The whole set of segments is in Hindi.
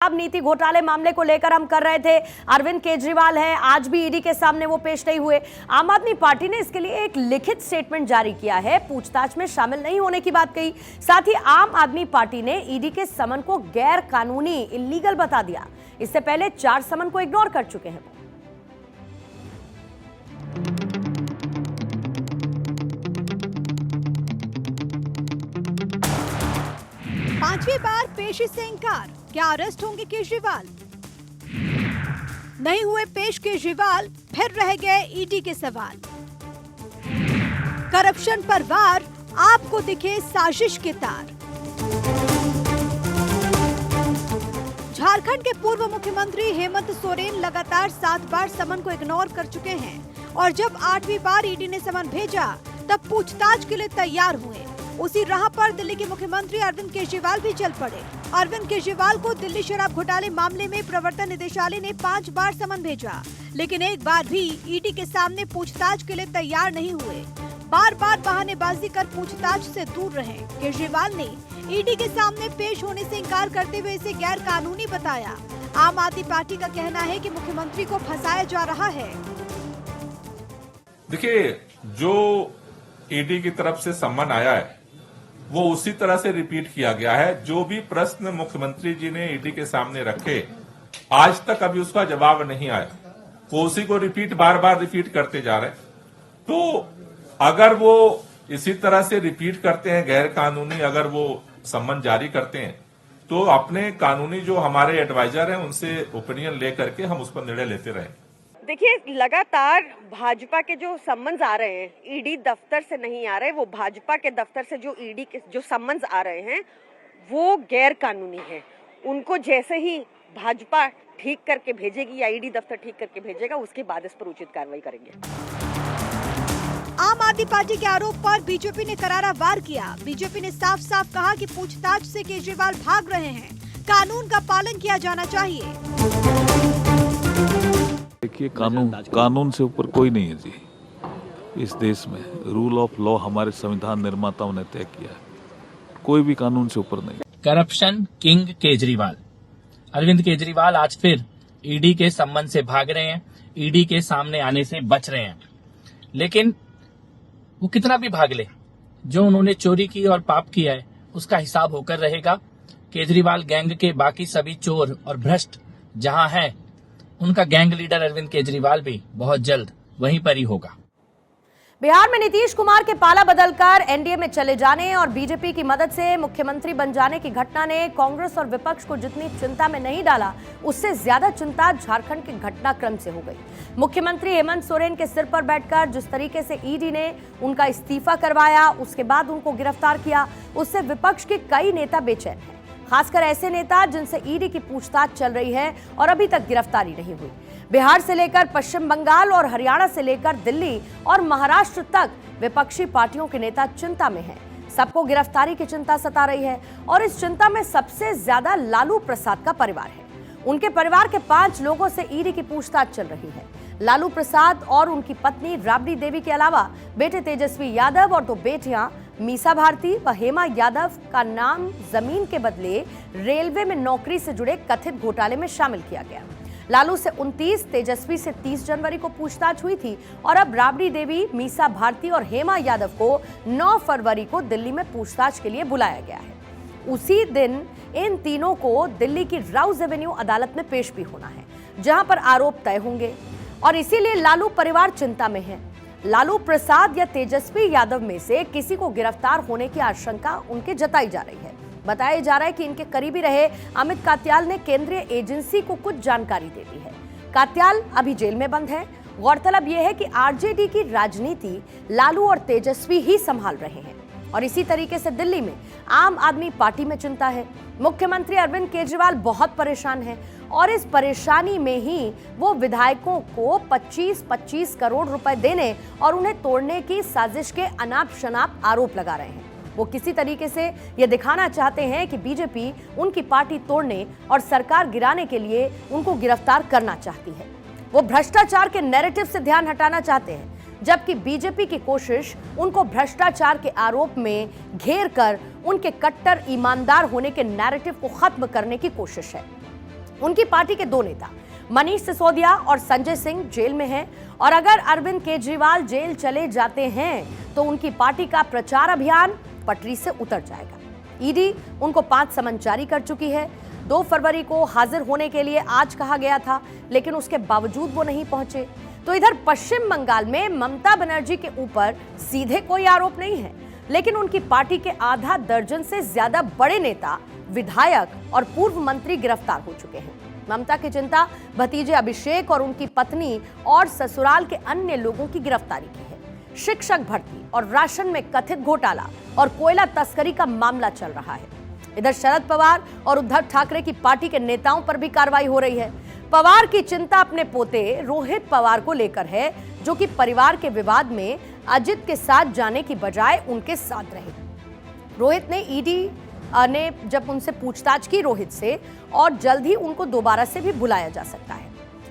अब नीति घोटाले मामले को लेकर हम कर रहे थे। अरविंद केजरीवाल हैं, आज भी ईडी के सामने वो पेश नहीं हुए। आम आदमी पार्टी ने इसके लिए एक लिखित स्टेटमेंट जारी किया है, पूछताछ में शामिल नहीं होने की बात कही। साथ ही आम आदमी पार्टी ने ईडी के समन को गैर कानूनी, इल्लीगल बता दिया। इससे पहले 4 समन को इग्नोर कर चुके हैं। 5वीं बार पेशी से इंकार, क्या अरेस्ट होंगे केजरीवाल? नहीं हुए पेश केजरीवाल, फिर रह गए ईडी के सवाल। करप्शन पर वार, आपको दिखे साजिश के तार। झारखंड के पूर्व मुख्यमंत्री हेमंत सोरेन लगातार 7 बार समन को इग्नोर कर चुके हैं और जब 8वीं बार ईडी ने समन भेजा तब पूछताछ के लिए तैयार हुए। उसी राह पर दिल्ली के मुख्यमंत्री अरविंद केजरीवाल भी चल पड़े। अरविंद केजरीवाल को दिल्ली शराब घोटाले मामले में प्रवर्तन निदेशालय ने 5 बार समन भेजा, लेकिन एक बार भी ईडी के सामने पूछताछ के लिए तैयार नहीं हुए। बार बार बहानेबाजी कर पूछताछ से दूर रहे। केजरीवाल ने ईडी के सामने पेश होने से इंकार करते हुए इसे गैर कानूनी बताया। आम आदमी पार्टी का कहना है कि मुख्यमंत्री को फंसाया जा रहा है। देखिए, जो ईडी की तरफ से सम्मन आया है वो उसी तरह से रिपीट किया गया है। जो भी प्रश्न मुख्यमंत्री जी ने ईडी के सामने रखे, आज तक अभी उसका जवाब नहीं आया। वो उसी को बार बार रिपीट करते जा रहे हैं। तो अगर वो इसी तरह से रिपीट करते हैं, गैर कानूनी अगर वो सम्मन जारी करते हैं, तो अपने कानूनी जो हमारे एडवाइजर हैं उनसे ओपिनियन लेकर के हम उस पर निर्णय लेते रहें। देखिए, लगातार भाजपा के जो सम्मन्स आ रहे हैं, ईडी दफ्तर से नहीं आ रहे, वो भाजपा के दफ्तर से जो ईडी के जो सम्मन्स आ रहे हैं वो गैर कानूनी है। उनको जैसे ही भाजपा ठीक करके भेजेगी या ईडी दफ्तर ठीक करके भेजेगा, उसके बाद इस पर उचित कार्रवाई करेंगे। आम आदमी पार्टी के आरोप पर बीजेपी ने करारा वार किया। बीजेपी ने साफ साफ कहा कि पूछताछ से केजरीवाल भाग रहे हैं, कानून का पालन किया जाना चाहिए। देखिए, कानून से ऊपर कोई नहीं है जी। इस देश में रूल ऑफ लॉ हमारे संविधान निर्माताओं ने तय किया है, कोई भी कानून से ऊपर नहीं। करप्शन किंग केजरीवाल, अरविंद केजरीवाल आज फिर ईडी के सम्मन से भाग रहे हैं, ईडी के सामने आने से बच रहे हैं। लेकिन वो कितना भी भाग ले, जो उन्होंने चोरी की और पाप किया है उसका हिसाब होकर रहेगा। केजरीवाल गैंग के बाकी सभी चोर और भ्रष्ट जहां हैं, उनका गैंग लीडर अरविंद केजरीवाल भी बहुत जल्द वहीं पर ही होगा। बिहार में नीतीश कुमार के पाला बदलकर एनडीए में चले जाने और बीजेपी की मदद से मुख्यमंत्री बन जाने की घटना ने कांग्रेस और विपक्ष को जितनी चिंता में नहीं डाला, उससे ज्यादा चिंता झारखंड के घटनाक्रम से हो गई। मुख्यमंत्री हेमंत सोरेन के सिर पर बैठकर जिस तरीके से ईडी ने उनका इस्तीफा करवाया, उसके बाद उनको गिरफ्तार किया, उससे विपक्ष के कई नेता बेचैन हैं। खासकर ऐसे नेता जिनसे ईडी की पूछताछ चल रही है और अभी तक गिरफ्तारी नहीं हुई। बिहार से लेकर पश्चिम बंगाल और हरियाणा से लेकर दिल्ली और महाराष्ट्र तक विपक्षी पार्टियों के नेता चिंता में हैं। सबको गिरफ्तारी की चिंता सता रही है और इस चिंता में सबसे ज्यादा लालू प्रसाद का परिवार है। उनके परिवार के 5 लोगों से ईडी की पूछताछ चल रही है। लालू प्रसाद और उनकी पत्नी राबड़ी देवी के अलावा बेटे तेजस्वी यादव और 2 बेटियां मीसा भारती व हेमा यादव का नाम जमीन के बदले रेलवे में नौकरी से जुड़े कथित घोटाले में शामिल किया गया। लालू से 29, तेजस्वी से 30 जनवरी को पूछताछ हुई थी और अब राबड़ी देवी, मीसा भारती और हेमा यादव को 9 फरवरी को दिल्ली में पूछताछ के लिए बुलाया गया है। उसी दिन इन तीनों को दिल्ली की राउज एवेन्यू अदालत में पेश भी होना है, जहां पर आरोप तय होंगे और इसीलिए लालू परिवार चिंता में है। लालू प्रसाद या तेजस्वी यादव में से किसी को गिरफ्तार होने की आशंका उनके जताई जा रही है। बताया जा रहा है कि इनके करीबी रहे अमित कात्याल ने केंद्रीय एजेंसी को कुछ जानकारी दे दी है। कात्याल अभी जेल में बंद है। गौरतलब यह है कि आरजेडी की राजनीति लालू और तेजस्वी ही संभाल रहे हैं और इसी तरीके से दिल्ली में आम आदमी पार्टी में चिंता है। मुख्यमंत्री अरविंद केजरीवाल बहुत परेशान हैं और इस परेशानी में ही वो विधायकों को 25-25 करोड़ रुपए देने और उन्हें तोड़ने की साजिश के अनाप शनाप आरोप लगा रहे हैं। वो किसी तरीके से ये दिखाना चाहते हैं कि बीजेपी उनकी पार्टी तोड़ने और सरकार गिराने के लिए उनको गिरफ्तार करना चाहती है। वो भ्रष्टाचार के नैरेटिव से ध्यान हटाना चाहते हैं, जबकि बीजेपी की कोशिश उनको भ्रष्टाचार के आरोप में घेर कर उनके कट्टर ईमानदार होने के नैरेटिव को खत्म करने की कोशिश है। उनकी पार्टी के 2 नेता मनीष सिसोदिया और संजय सिंह जेल में हैं और अगर अरविंद केजरीवाल जेल चले जाते हैं तो उनकी पार्टी का प्रचार अभियान पटरी से उतर जाएगा। ईडी उनको 5 समन जारी कर चुकी है। 2 फरवरी को हाजिर होने के लिए आज कहा गया था, लेकिन उसके बावजूद वो नहीं पहुंचे। तो इधर पश्चिम बंगाल में ममता बनर्जी के ऊपर सीधे कोई आरोप नहीं है, लेकिन उनकी पार्टी के आधा दर्जन से ज्यादा बड़े नेता, विधायक और पूर्व मंत्री गिरफ्तार हो चुके हैं। ममता की चिंता भतीजे अभिषेक और उनकी पत्नी और ससुराल के अन्य लोगों की गिरफ्तारी की है। शिक्षक भर्ती और राशन में कथित घोटाला और कोयला तस्करी का मामला चल रहा है। इधर शरद पवार और उद्धव ठाकरे की पार्टी के नेताओं पर भी कार्रवाई हो रही है। पवार की चिंता अपने पोते रोहित पवार को लेकर है, जो कि परिवार के विवाद में अजित के साथ जाने की बजाय उनके साथ रहे। रोहित ने ईडी ने जब उनसे पूछताछ की रोहित से, और जल्द ही उनको दोबारा से भी बुलाया जा सकता है।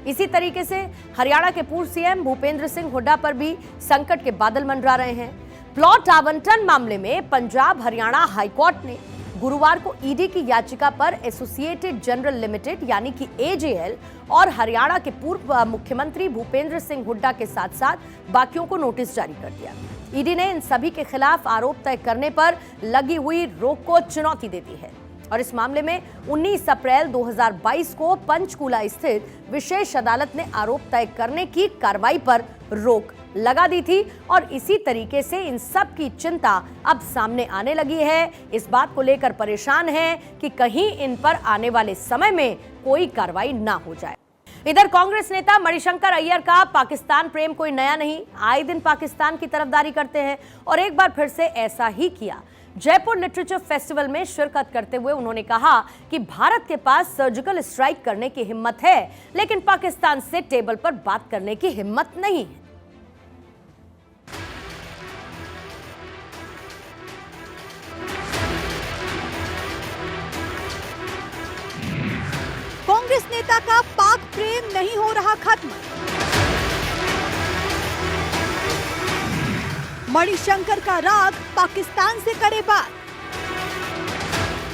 इसी तरीके से हरियाणा के पूर्व सीएम भूपेंद्र सिंह हुड्डा पर भी संकट के बादल मंडरा रहे हैं। प्लॉट आवंटन मामले में पंजाब हरियाणा हाईकोर्ट ने गुरुवार को ईडी की याचिका पर एसोसिएटेड जनरल लिमिटेड यानी कि एजेएल और हरियाणा के पूर्व मुख्यमंत्री भूपेंद्र सिंह हुड्डा के साथ साथ बाकियों को नोटिस जारी कर दिया। ईडी ने इन सभी के खिलाफ आरोप तय करने पर लगी हुई रोक को चुनौती दे दी है और इस मामले में 19 अप्रैल 2022 को पंचकूला स्थित विशेष अदालत ने आरोप तय करने की कार्रवाई पर रोक लगा दी थी और इसी तरीके से इन सब की चिंता अब सामने आने लगी है। इस बात को लेकर परेशान है कि कहीं इन पर आने वाले समय में कोई कार्रवाई ना हो जाए। इधर कांग्रेस नेता मणिशंकर अय्यर का पाकिस्तान प्रेम कोई नया नहीं, आए दिन पाकिस्तान की तरफदारी करते हैं और एक बार फिर से ऐसा ही किया। जयपुर लिटरेचर फेस्टिवल में शिरकत करते हुए उन्होंने कहा कि भारत के पास सर्जिकल स्ट्राइक करने की हिम्मत है, लेकिन पाकिस्तान से टेबल पर बात करने की हिम्मत नहीं है। कांग्रेस नेता का पाक प्रेम नहीं हो रहा खत्म। मणिशंकर का राग पाकिस्तान से करे बात।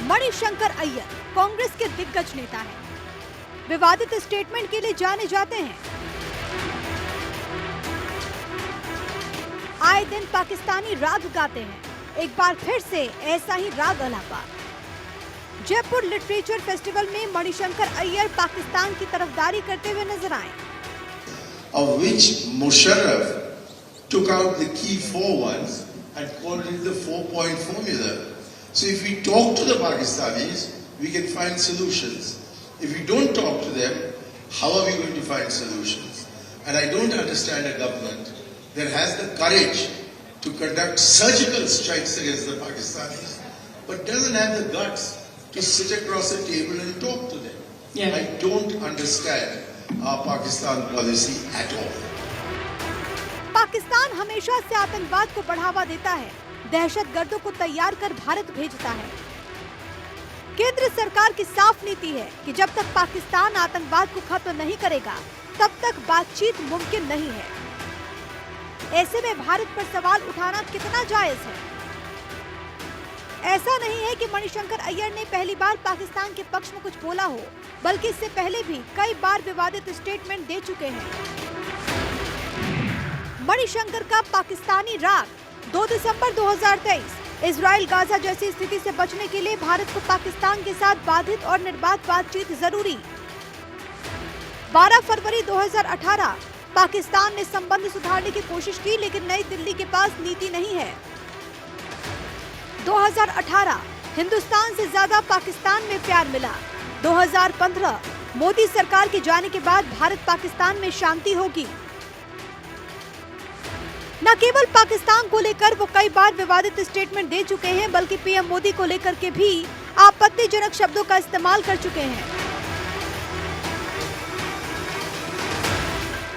मणिशंकर अय्यर कांग्रेस के दिग्गज नेता हैं। विवादित स्टेटमेंट के लिए जाने जाते हैं। आए दिन पाकिस्तानी राग गाते हैं। एक बार फिर से ऐसा ही राग अलापा। जयपुर लिटरेचर फेस्टिवल में मणिशंकर अय्यर पाकिस्तान की तरफदारी करते हुए नजर आए। Of which Musharraf took out the key 4 ones and called it the 4-point formula. So if we talk to the Pakistanis, we can find solutions. If we don't talk to them, how are we going to find solutions? And I don't understand a government that has the courage to conduct surgical strikes against the Pakistanis, but doesn't have the guts to sit across a table and talk to them. I don't understand our Pakistan policy at all. Pakistan हमेशा से आतंकवाद को बढ़ावा देता है, दहशतगर्दों को तैयार कर भारत भेजता है। केंद्र सरकार की साफ नीति है कि जब तक पाकिस्तान आतंकवाद को खत्म नहीं करेगा, तब तक बातचीत मुमकिन नहीं है। ऐसे में भारत पर सवाल उठाना कितना जायज है? ऐसा नहीं है कि मणिशंकर अय्यर ने पहली बार पाकिस्तान के पक्ष में कुछ बोला हो, बल्कि इससे पहले भी कई बार विवादित स्टेटमेंट दे चुके हैं। मणिशंकर का पाकिस्तानी राग। 2 दिसंबर 2023 इजराइल गाजा जैसी स्थिति से बचने के लिए भारत को पाकिस्तान के साथ बाधित और निर्बाध बातचीत जरूरी। 12 फरवरी 2018 पाकिस्तान ने संबंध सुधारने की कोशिश की, लेकिन नई दिल्ली के पास नीति नहीं है। 2018 हिंदुस्तान से ज्यादा पाकिस्तान में प्यार मिला। 2015 मोदी सरकार के जाने के बाद भारत पाकिस्तान में शांति होगी। न केवल पाकिस्तान को लेकर वो कई बार विवादित स्टेटमेंट दे चुके हैं, बल्कि पीएम मोदी को लेकर के भी आपत्तिजनक शब्दों का इस्तेमाल कर चुके हैं।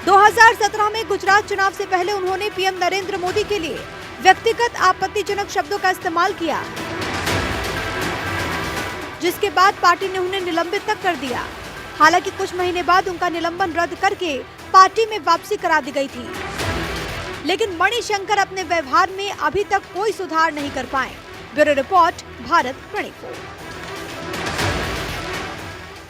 2017 में गुजरात चुनाव से पहले उन्होंने पीएम नरेंद्र मोदी के लिए व्यक्तिगत आपत्तिजनक शब्दों का इस्तेमाल किया, जिसके बाद पार्टी ने उन्हें निलंबित तक कर दिया। हालांकि कुछ महीने बाद उनका निलंबन रद्द करके पार्टी में वापसी करा दी गई थी, लेकिन मणिशंकर अपने व्यवहार में अभी तक कोई सुधार नहीं कर पाए। Bureau report, Bharat 24।